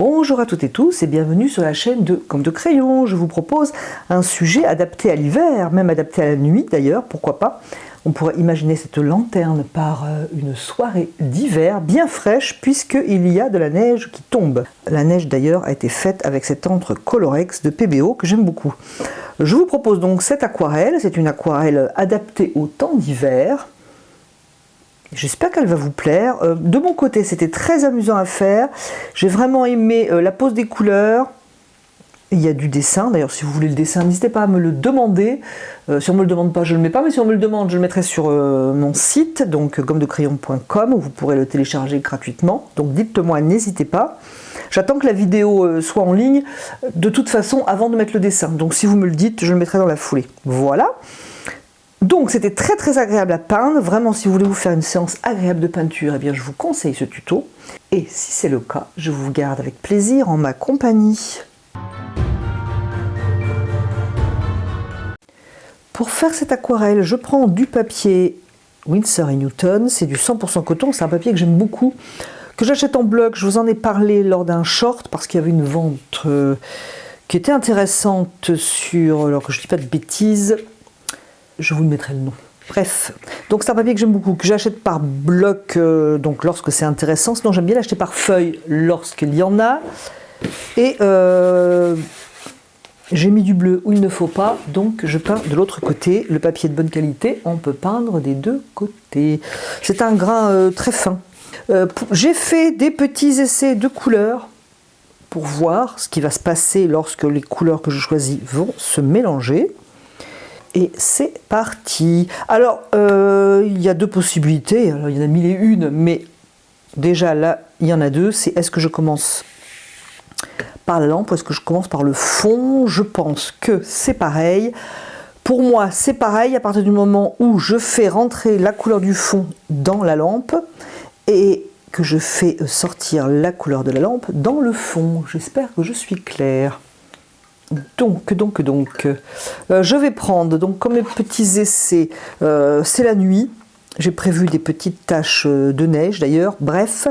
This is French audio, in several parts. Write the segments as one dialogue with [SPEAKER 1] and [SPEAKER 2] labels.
[SPEAKER 1] Bonjour à toutes et tous et bienvenue sur la chaîne de Comme de Crayon. Je vous propose un sujet adapté à l'hiver, même adapté à la nuit d'ailleurs, pourquoi pas. On pourrait imaginer cette lanterne par une soirée d'hiver bien fraîche puisqu'il y a de la neige qui tombe. La neige d'ailleurs a été faite avec cette encre Colorex de PBO que j'aime beaucoup. Je vous propose donc cette aquarelle, c'est une aquarelle adaptée au temps d'hiver. J'espère qu'elle va vous plaire. De mon côté, c'était très amusant à faire. J'ai vraiment aimé la pose des couleurs. Il y a du dessin. D'ailleurs, si vous voulez le dessin, n'hésitez pas à me le demander. Si on ne me le demande pas, je ne le mets pas. Mais si on me le demande, je le mettrai sur mon site, donc gommedecrayon.com, où vous pourrez le télécharger gratuitement. Donc dites-moi, n'hésitez pas. J'attends que la vidéo soit en ligne, de toute façon, avant de mettre le dessin. Donc si vous me le dites, je le mettrai dans la foulée. Voilà. Donc c'était très agréable à peindre, vraiment si vous voulez vous faire une séance agréable de peinture, eh bien je vous conseille ce tuto. Et si c'est le cas, je vous garde avec plaisir en ma compagnie. Pour faire cette aquarelle, je prends du papier Winsor & Newton, c'est du 100% coton, c'est un papier que j'aime beaucoup, que j'achète en bloc. Je vous en ai parlé lors d'un short parce qu'il y avait une vente qui était intéressante sur, alors que je ne dis pas de bêtises, je vous mettrai le nom. Bref, donc c'est un papier que j'aime beaucoup, que j'achète par bloc donc lorsque c'est intéressant. Sinon j'aime bien l'acheter par feuille lorsqu'il y en a. Et j'ai mis du bleu où il ne faut pas, donc je peins de l'autre côté. Le papier de bonne qualité, on peut peindre des deux côtés. C'est un grain très fin. J'ai fait des petits essais de couleurs pour voir ce qui va se passer lorsque les couleurs que je choisis vont se mélanger. Et c'est parti. Alors, il y a deux possibilités. Alors, il y en a mille et une, mais déjà là, il y en a deux. C'est est-ce que je commence par la lampe ou est-ce que je commence par le fond? Je pense que c'est pareil. Pour moi, c'est pareil à partir du moment où je fais rentrer la couleur du fond dans la lampe et que je fais sortir la couleur de la lampe dans le fond. J'espère que je suis claire. Donc, je vais prendre, donc comme mes petits essais, c'est la nuit, j'ai prévu des petites taches de neige d'ailleurs, bref,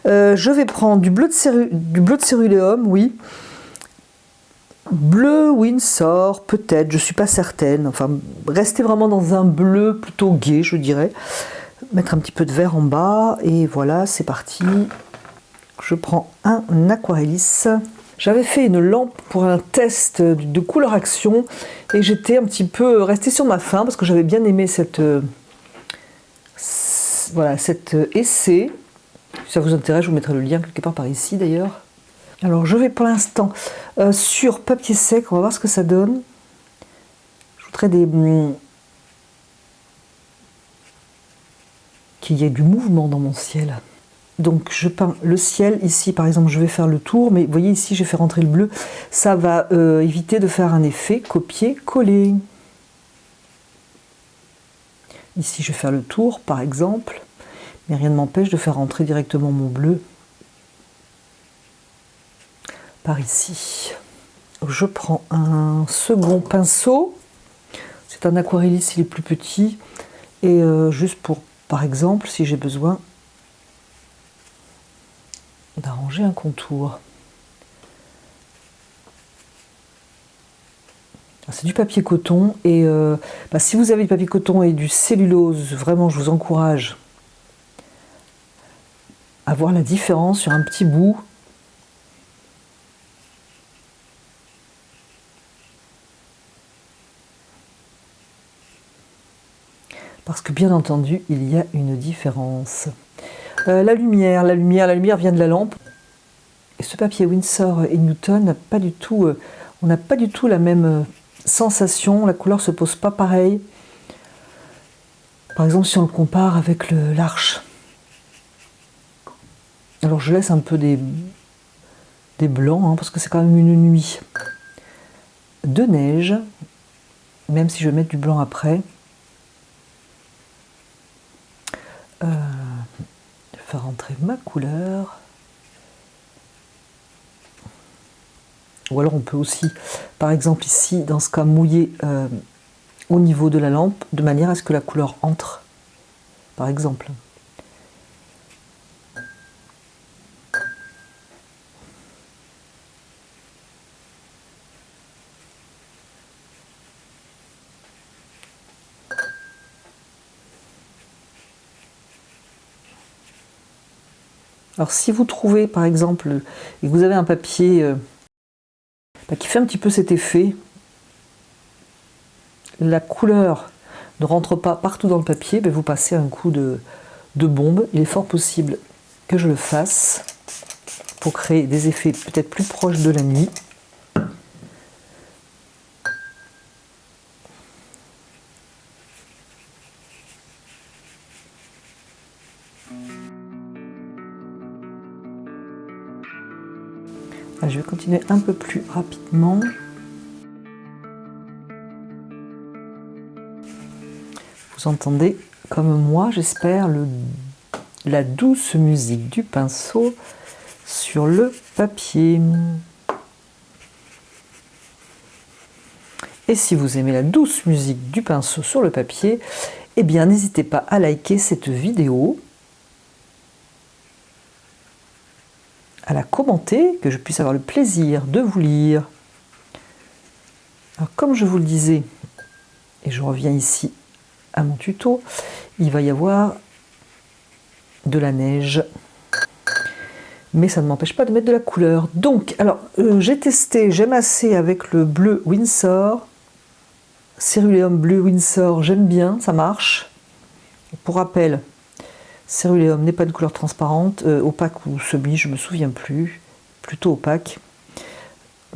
[SPEAKER 1] je vais prendre du bleu de céruléum, oui, bleu Winsor, peut-être, je ne suis pas certaine, enfin, rester vraiment dans un bleu plutôt gai, je dirais, mettre un petit peu de vert en bas, et voilà, c'est parti, je prends un aquarellis. J'avais fait une lampe pour un test de coloration et j'étais un petit peu restée sur ma faim parce que j'avais bien aimé cet essai. Si ça vous intéresse, je vous mettrai le lien quelque part par ici d'ailleurs. Alors je vais pour l'instant sur papier sec, on va voir ce que ça donne. Je voudrais qu'il y ait du mouvement dans mon ciel. Donc je peins le ciel, ici par exemple je vais faire le tour, mais vous voyez ici j'ai fait rentrer le bleu, ça va éviter de faire un effet copier-coller. Ici je vais faire le tour par exemple, mais rien ne m'empêche de faire rentrer directement mon bleu par ici. Je prends un second pinceau, c'est un aquarellis, il est plus petit, et juste pour par exemple si j'ai besoin d'arranger un contour. C'est du papier coton et si vous avez du papier coton et du cellulose, vraiment je vous encourage à voir la différence sur un petit bout. Parce que bien entendu, il y a une différence. La lumière vient de la lampe. Et ce papier Winsor & Newton n'a pas du tout, on n'a pas du tout la même sensation. La couleur se pose pas pareil. Par exemple, si on le compare avec l'Arche. Alors je laisse un peu des blancs hein, parce que c'est quand même une nuit de neige. Même si je vais mettre du blanc après. Faire rentrer ma couleur. Ou alors on peut aussi, par exemple ici, dans ce cas, mouiller au niveau de la lampe, de manière à ce que la couleur entre, par exemple. Alors si vous trouvez par exemple et que vous avez un papier qui fait un petit peu cet effet, la couleur ne rentre pas partout dans le papier, vous passez un coup de bombe. Il est fort possible que je le fasse pour créer des effets peut-être plus proches de la nuit. Je vais continuer un peu plus rapidement. Vous entendez, comme moi, j'espère, la douce musique du pinceau sur le papier. Et si vous aimez la douce musique du pinceau sur le papier, eh bien n'hésitez pas à liker cette vidéo, à la commenter, que je puisse avoir le plaisir de vous lire. Alors comme je vous le disais, et je reviens ici à mon tuto, il va y avoir de la neige. Mais ça ne m'empêche pas de mettre de la couleur. Donc, alors, j'ai testé, j'aime assez avec le bleu Winsor. Céruléum bleu Winsor, j'aime bien, ça marche. Pour rappel, céruléum n'est pas de couleur transparente, opaque ou semi, je ne me souviens plus, plutôt opaque.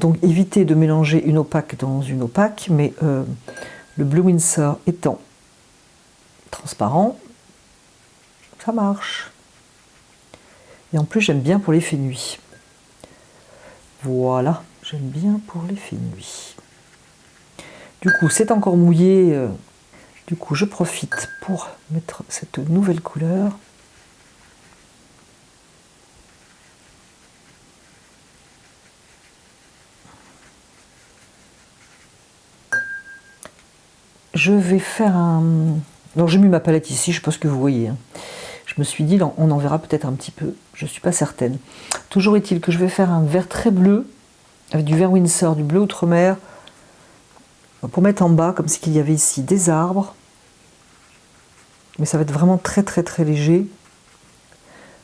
[SPEAKER 1] Donc évitez de mélanger une opaque dans une opaque, mais le bleu Winsor étant transparent, ça marche. Et en plus j'aime bien pour l'effet nuit. Voilà, j'aime bien pour l'effet nuit. Du coup c'est encore mouillé, du coup je profite pour mettre cette nouvelle couleur. Je vais faire un... Alors j'ai mis ma palette ici, je ne sais pas ce que vous voyez. Je me suis dit, on en verra peut-être un petit peu, je ne suis pas certaine. Toujours est-il que je vais faire un vert très bleu, avec du vert Winsor, du bleu Outre-mer, pour mettre en bas, comme s'il y avait ici des arbres. Mais ça va être vraiment très très très léger.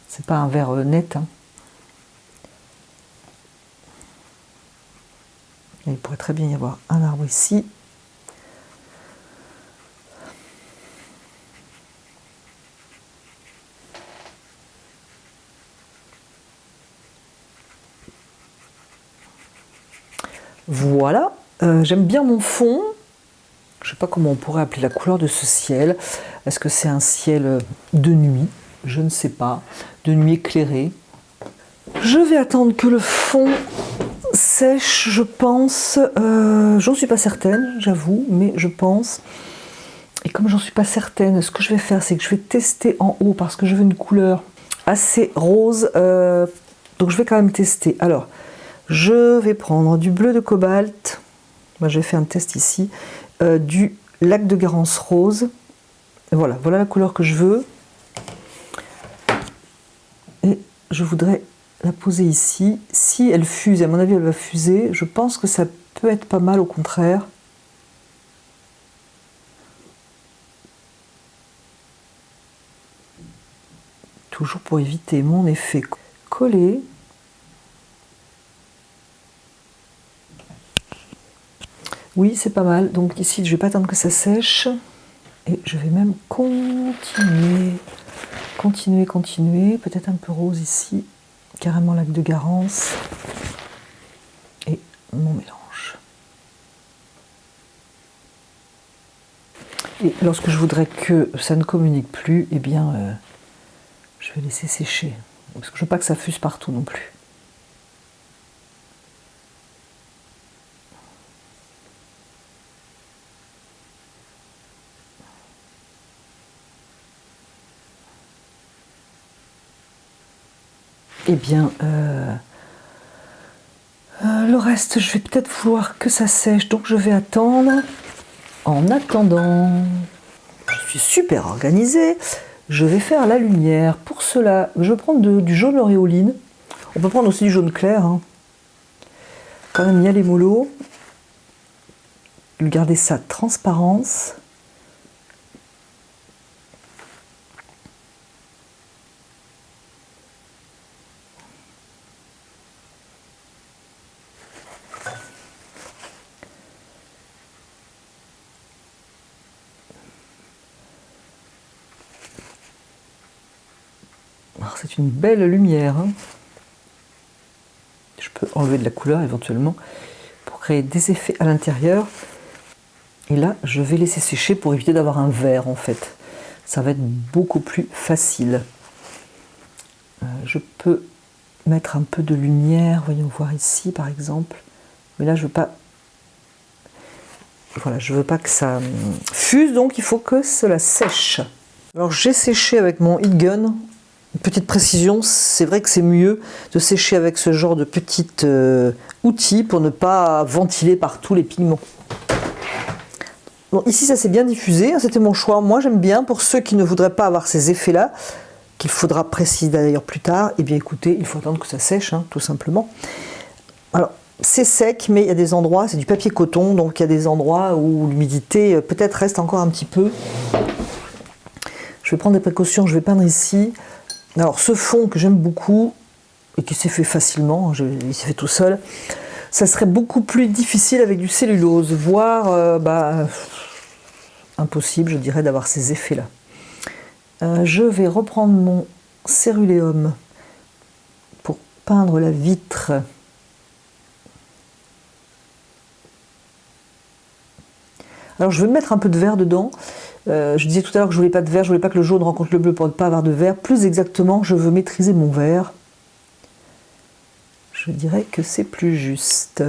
[SPEAKER 1] C'est pas un vert net. Et il pourrait très bien y avoir un arbre ici. Voilà, j'aime bien mon fond. Je ne sais pas comment on pourrait appeler la couleur de ce ciel. Est-ce que c'est un ciel de nuit? Je ne sais pas. De nuit éclairée. Je vais attendre que le fond sèche, je pense. J'en suis pas certaine, j'avoue, mais je pense. Et comme j'en suis pas certaine, ce que je vais faire, c'est que je vais tester en haut parce que je veux une couleur assez rose. Donc je vais quand même tester. Alors, je vais prendre du bleu de cobalt. Moi, j'ai fait un test ici. Du lac de Garance rose. Et voilà la couleur que je veux. Et je voudrais la poser ici. Si elle fuse, à mon avis elle va fuser, je pense que ça peut être pas mal au contraire. Toujours pour éviter mon effet collé. Oui, c'est pas mal. Donc ici, je vais pas attendre que ça sèche. Et je vais même continuer. Peut-être un peu rose ici. Carrément lac de Garance. Et mon mélange. Et lorsque je voudrais que ça ne communique plus, eh bien, je vais laisser sécher. Parce que je veux pas que ça fuse partout non plus. Eh bien, le reste, je vais peut-être vouloir que ça sèche, donc je vais attendre. En attendant, je suis super organisée, je vais faire la lumière. Pour cela, je vais prendre du jaune auréoline. On peut prendre aussi du jaune clair. Quand même, il y a les mollo. Garder sa transparence. c'est une belle lumière. Hein. Je peux enlever de la couleur éventuellement pour créer des effets à l'intérieur. Et là, je vais laisser sécher pour éviter d'avoir un vert en fait. Ça va être beaucoup plus facile. Je peux mettre un peu de lumière, voyons voir ici par exemple. Mais là, je veux pas. Voilà, je veux pas que ça fuse, donc il faut que cela sèche. Alors j'ai séché avec mon heat gun. Une petite précision, c'est vrai que c'est mieux de sécher avec ce genre de petit outil pour ne pas ventiler partout les pigments. Bon, ici ça s'est bien diffusé, c'était mon choix. Moi j'aime bien, pour ceux qui ne voudraient pas avoir ces effets-là, qu'il faudra préciser d'ailleurs plus tard, et bien écoutez, il faut attendre que ça sèche, hein, tout simplement. Alors, c'est sec, mais il y a des endroits, c'est du papier coton, donc il y a des endroits où l'humidité peut-être reste encore un petit peu. Je vais prendre des précautions, je vais peindre ici. Alors ce fond que j'aime beaucoup, et qui s'est fait facilement, il s'est fait tout seul, ça serait beaucoup plus difficile avec du cellulose, voire impossible, je dirais, d'avoir ces effets-là. Je vais reprendre mon céruléum pour peindre la vitre. Alors je vais mettre un peu de vert dedans. Je disais tout à l'heure que je voulais pas de vert, je voulais pas que le jaune rencontre le bleu pour ne pas avoir de vert. Plus exactement, je veux maîtriser mon vert. Je dirais que c'est plus juste.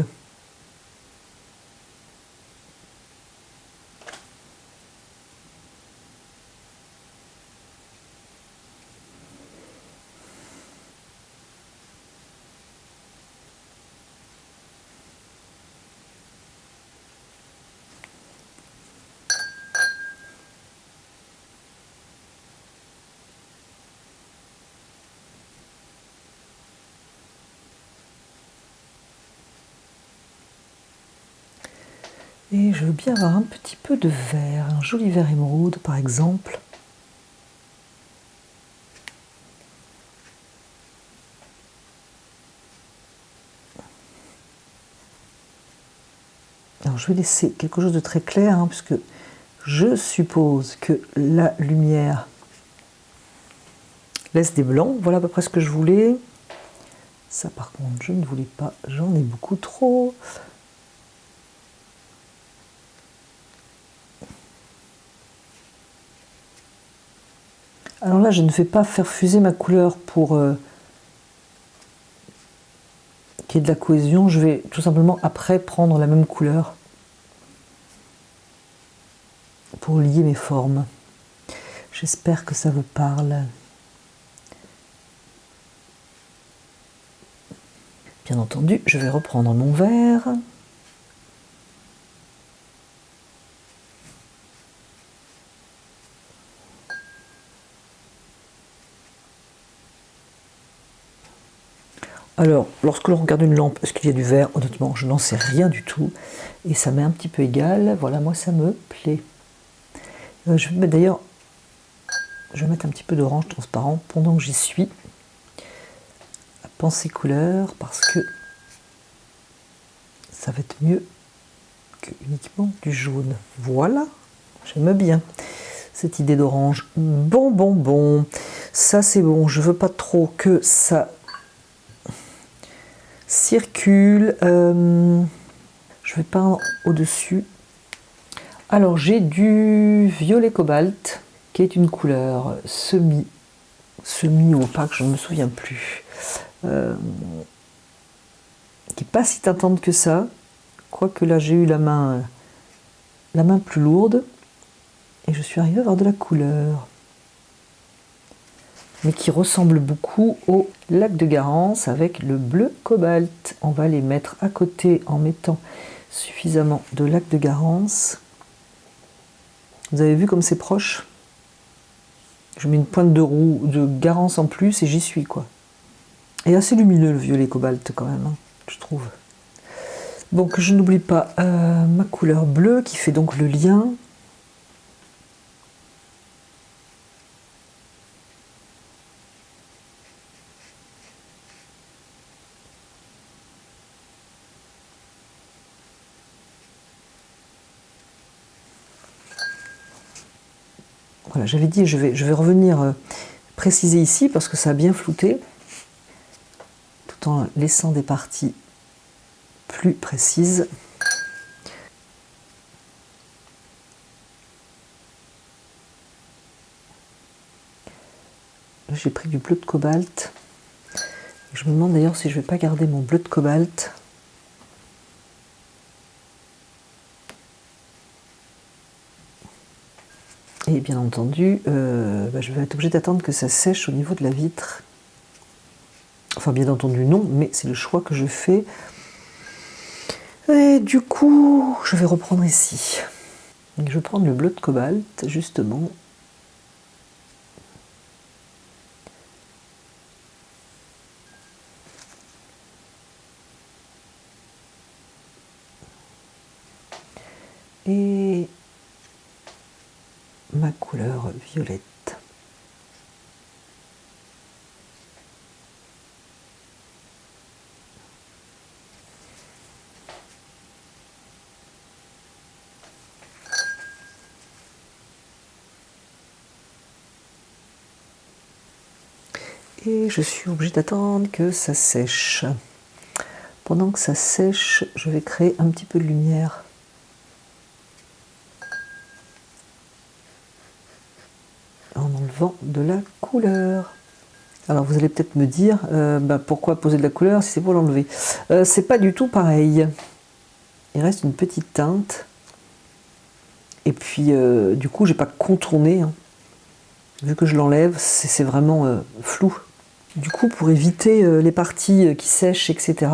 [SPEAKER 1] Et je veux bien avoir un petit peu de vert, un joli vert émeraude par exemple. Alors je vais laisser quelque chose de très clair, hein, puisque je suppose que la lumière laisse des blancs. Voilà à peu près ce que je voulais. Ça par contre je ne voulais pas, j'en ai beaucoup trop. Alors là, je ne vais pas faire fuser ma couleur pour qu'il y ait de la cohésion. Je vais tout simplement après prendre la même couleur pour lier mes formes. J'espère que ça vous parle. Bien entendu, je vais reprendre mon verre. Alors, lorsque l'on regarde une lampe, est-ce qu'il y a du vert? Honnêtement, je n'en sais rien du tout. Et ça m'est un petit peu égal. Voilà, moi, ça me plaît. Je vais mettre d'ailleurs, je vais mettre un petit peu d'orange transparent pendant que j'y suis. À penser couleur, parce que ça va être mieux que uniquement du jaune. Voilà, j'aime bien cette idée d'orange. Bon. Ça, c'est bon. Je veux pas trop que ça circule. Je vais peindre au-dessus. Alors j'ai du violet cobalt qui est une couleur semi opaque, je ne me souviens plus, qui n'est pas si teintante que ça, quoique là j'ai eu la main plus lourde et je suis arrivée à avoir de la couleur, mais qui ressemble beaucoup au lac de Garance avec le bleu cobalt. On va les mettre à côté en mettant suffisamment de lac de Garance. Vous avez vu comme c'est proche? Je mets une pointe de Garance en plus et j'y suis quoi. Et assez lumineux le violet cobalt quand même, hein, je trouve. Bon, que je n'oublie pas ma couleur bleue qui fait donc le lien. Voilà, j'avais dit, je vais revenir préciser ici parce que ça a bien flouté, tout en laissant des parties plus précises. J'ai pris du bleu de cobalt. Je me demande d'ailleurs si je ne vais pas garder mon bleu de cobalt. Et bien entendu, je vais être obligée d'attendre que ça sèche au niveau de la vitre. Enfin, bien entendu, non, mais c'est le choix que je fais. Et du coup, je vais reprendre ici. Donc, je vais prendre le bleu de cobalt, justement. Et ma couleur violette. Et je suis obligée d'attendre que ça sèche. Pendant que ça sèche, je vais créer un petit peu de lumière. En enlevant de la couleur. Alors vous allez peut-être me dire, pourquoi poser de la couleur si c'est pour l'enlever? C'est pas du tout pareil. Il reste une petite teinte. Et puis du coup, j'ai pas contourné. Hein. Vu que je l'enlève, c'est vraiment flou. Du coup, pour éviter les parties qui sèchent, etc.,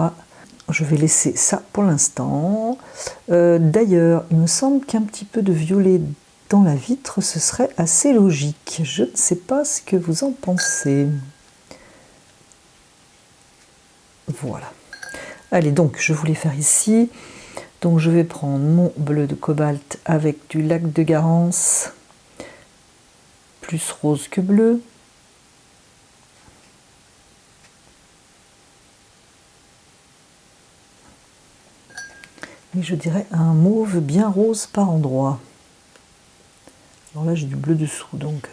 [SPEAKER 1] je vais laisser ça pour l'instant. D'ailleurs, il me semble qu'un petit peu de violet dans la vitre, ce serait assez logique. Je ne sais pas ce que vous en pensez. Voilà. Allez, donc, je voulais faire ici. Donc, je vais prendre mon bleu de cobalt avec du lac de Garance, plus rose que bleu. Mais je dirais un mauve bien rose par endroit. Alors là, j'ai du bleu dessous, donc...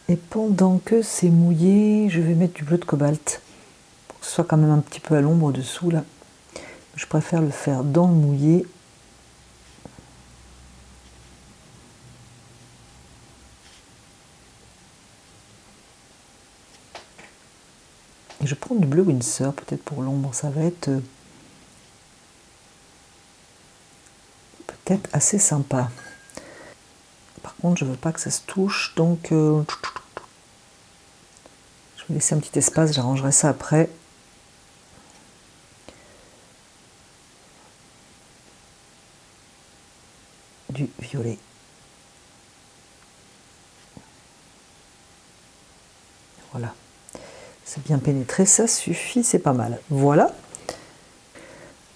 [SPEAKER 1] Et pendant que c'est mouillé, je vais mettre du bleu de cobalt. Pour que ce soit quand même un petit peu à l'ombre dessous, là. Je préfère le faire dans le mouillé. Et je prends du bleu Winsor, peut-être pour l'ombre, ça va être peut-être assez sympa. Par contre, je ne veux pas que ça se touche, donc je vais laisser un petit espace, j'arrangerai ça après. Du violet. Voilà. C'est bien pénétré, ça suffit, c'est pas mal. Voilà.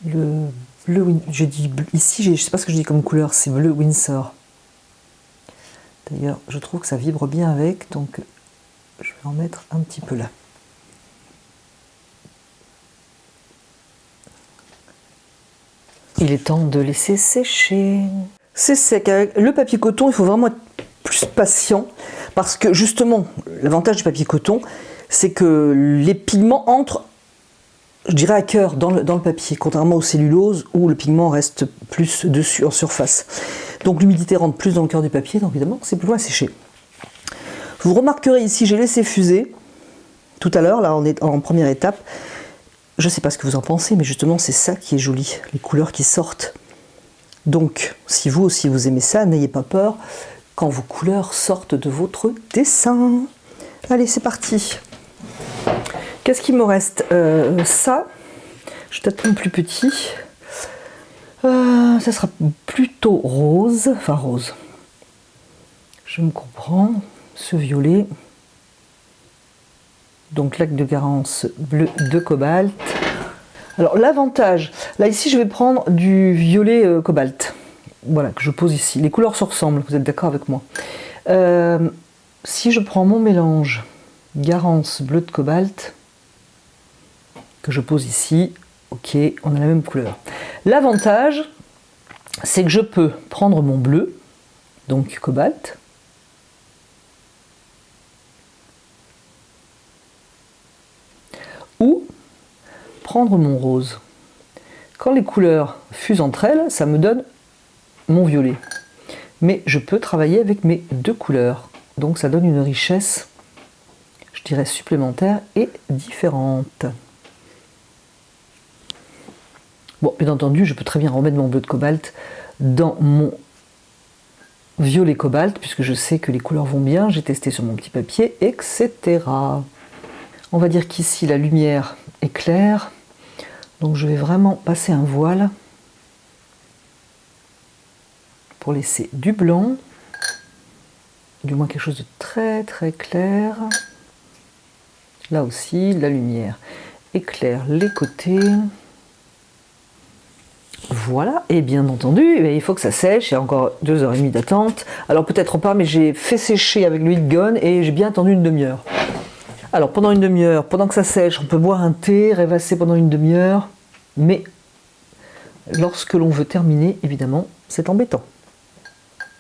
[SPEAKER 1] Le bleu, je dis ici, je ne sais pas ce que je dis comme couleur, c'est bleu Winsor. D'ailleurs, je trouve que ça vibre bien avec, donc je vais en mettre un petit peu là. Il est temps de laisser sécher. C'est sec. Avec le papier coton, il faut vraiment être plus patient, parce que justement, l'avantage du papier coton, c'est que les pigments entrent, je dirais, à cœur dans le papier, contrairement au cellulose où le pigment reste plus dessus en surface. Donc l'humidité rentre plus dans le cœur du papier, donc évidemment c'est plus loin à sécher. Vous remarquerez ici, j'ai laissé fuser tout à l'heure, là on est en première étape. Je ne sais pas ce que vous en pensez, mais justement c'est ça qui est joli, les couleurs qui sortent. Donc si vous aussi vous aimez ça, n'ayez pas peur quand vos couleurs sortent de votre dessin. Allez, c'est parti. Qu'est-ce qu'il me reste? Ça, je vais peut-être prendre plus petit. Ça sera plutôt rose, enfin rose. Je me comprends. Ce violet. Donc lac de Garance bleu de cobalt. Alors l'avantage, là ici je vais prendre du violet cobalt. Voilà, que je pose ici. Les couleurs se ressemblent, vous êtes d'accord avec moi. Si je prends mon mélange Garance bleu de cobalt, que je pose ici, ok, on a la même couleur. L'avantage, c'est que je peux prendre mon bleu, donc cobalt, ou prendre mon rose. Quand les couleurs fusent entre elles, ça me donne mon violet. Mais je peux travailler avec mes deux couleurs. Donc ça donne une richesse, je dirais, supplémentaire et différente. Bon, bien entendu, je peux très bien remettre mon bleu de cobalt dans mon violet cobalt, puisque je sais que les couleurs vont bien, j'ai testé sur mon petit papier, etc. On va dire qu'ici, la lumière est claire. Donc je vais vraiment passer un voile pour laisser du blanc, du moins quelque chose de très très clair. Là aussi, la lumière éclaire les côtés. Voilà, et bien entendu, il faut que ça sèche, il y a encore 2h30 d'attente. Alors peut-être pas, mais j'ai fait sécher avec l'huile Gone et j'ai bien attendu une demi-heure. Alors pendant une demi-heure, pendant que ça sèche, on peut boire un thé, rêvasser pendant une demi-heure, mais lorsque l'on veut terminer, évidemment, c'est embêtant.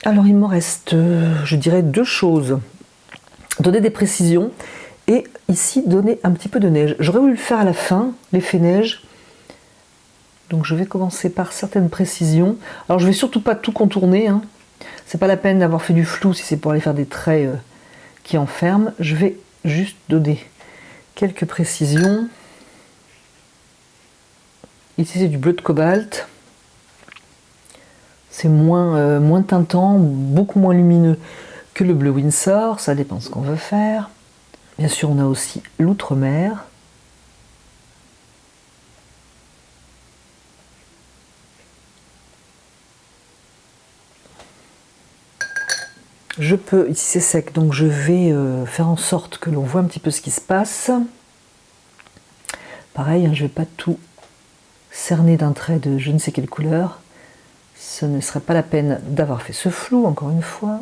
[SPEAKER 1] Alors il me reste, je dirais, deux choses. Donner des précisions et ici donner un petit peu de neige. J'aurais voulu le faire à la fin, l'effet neige. Donc je vais commencer par certaines précisions. Alors je vais surtout pas tout contourner, hein. C'est pas la peine d'avoir fait du flou si c'est pour aller faire des traits qui enferment. Je vais juste donner quelques précisions. Ici c'est du bleu de cobalt. C'est moins tintant, beaucoup moins lumineux que le bleu Winsor, ça dépend ce qu'on veut faire. Bien sûr, on a aussi l'outre-mer. Je peux, ici c'est sec, donc je vais faire en sorte que l'on voit un petit peu ce qui se passe. Pareil, hein, je ne vais pas tout cerner d'un trait de je ne sais quelle couleur. Ce ne serait pas la peine d'avoir fait ce flou, encore une fois.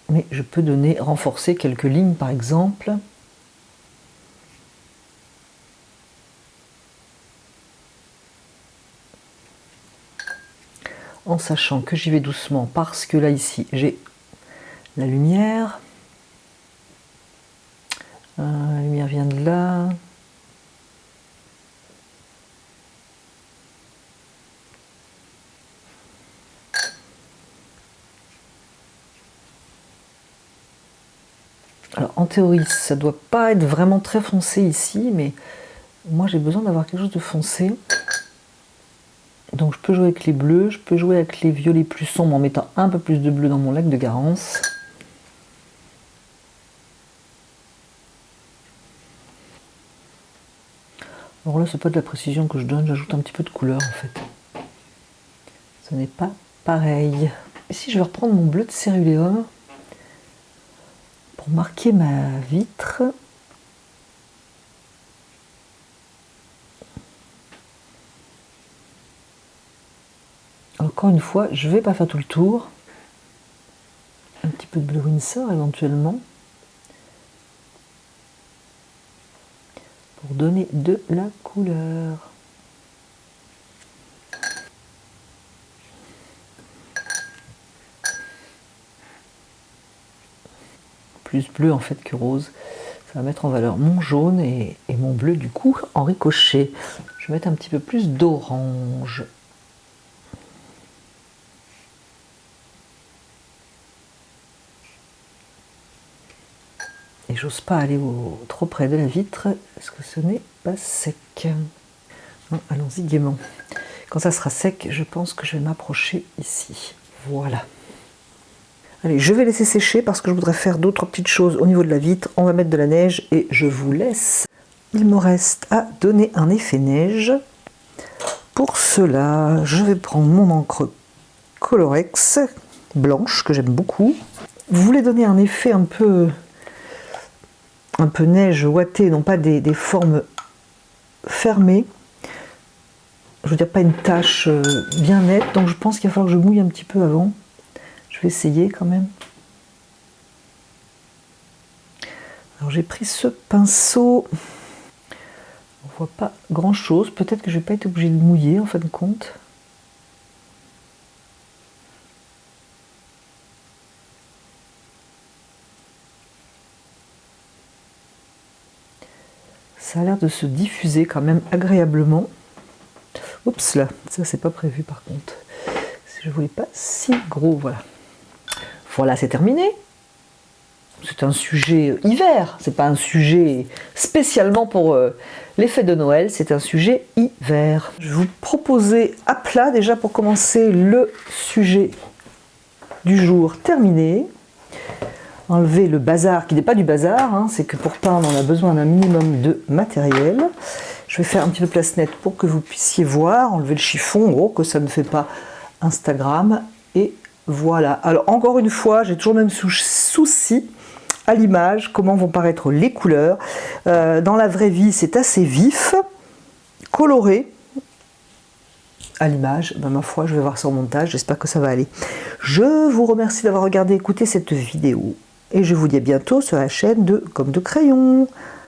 [SPEAKER 1] Mais je peux renforcer quelques lignes, par exemple. En sachant que j'y vais doucement, parce que là, ici, j'ai la lumière. La lumière vient de là. Alors en théorie, ça ne doit pas être vraiment très foncé ici, mais moi j'ai besoin d'avoir quelque chose de foncé. Donc je peux jouer avec les bleus, je peux jouer avec les violets plus sombres en mettant un peu plus de bleu dans mon lac de Garance. Alors là, c'est pas de la précision que je donne, j'ajoute un petit peu de couleur en fait. Ce n'est pas pareil. Ici, je vais reprendre mon bleu de céruléum pour marquer ma vitre. Encore une fois, je ne vais pas faire tout le tour. Un petit peu de bleu Winsor éventuellement. Pour donner de la couleur. Plus bleu en fait que rose. Ça va mettre en valeur mon jaune et mon bleu du coup en ricochet. Je vais mettre un petit peu plus d'orange. Et j'ose pas aller trop près de la vitre parce que ce n'est pas sec. Allons-y gaiement. Quand ça sera sec, je pense que je vais m'approcher ici. Voilà. Allez, je vais laisser sécher parce que je voudrais faire d'autres petites choses au niveau de la vitre. On va mettre de la neige et je vous laisse. Il me reste à donner un effet neige. Pour cela, je vais prendre mon encre Colorex blanche que j'aime beaucoup. Vous voulez donner un effet un peu neige ouatée, non pas des formes fermées. Je veux dire, pas une tache bien nette, donc je pense qu'il va falloir que je mouille un petit peu avant. Je vais essayer quand même. Alors j'ai pris ce pinceau. On voit pas grand chose. Peut-être que je vais pas être obligée de mouiller en fin de compte. Ça a l'air de se diffuser quand même agréablement. Oups là, ça c'est pas prévu par contre. Je voulais pas si gros, voilà. Voilà, c'est terminé. C'est un sujet hiver, c'est pas un sujet spécialement pour les fêtes de Noël, c'est un sujet hiver. Je vais vous proposer à plat déjà pour commencer le sujet du jour terminé. Enlever le bazar, qui n'est pas du bazar, hein, c'est que pour peindre on a besoin d'un minimum de matériel. Je vais faire un petit peu place nette pour que vous puissiez voir, enlever le chiffon, gros, que ça ne fait pas Instagram, et voilà. Alors encore une fois, j'ai toujours le même souci à l'image, comment vont paraître les couleurs. Dans la vraie vie, c'est assez vif, coloré. À l'image, ben, ma foi, je vais voir ça au montage, j'espère que ça va aller. Je vous remercie d'avoir regardé et écouté cette vidéo, et je vous dis à bientôt sur la chaîne de Comme de Crayon.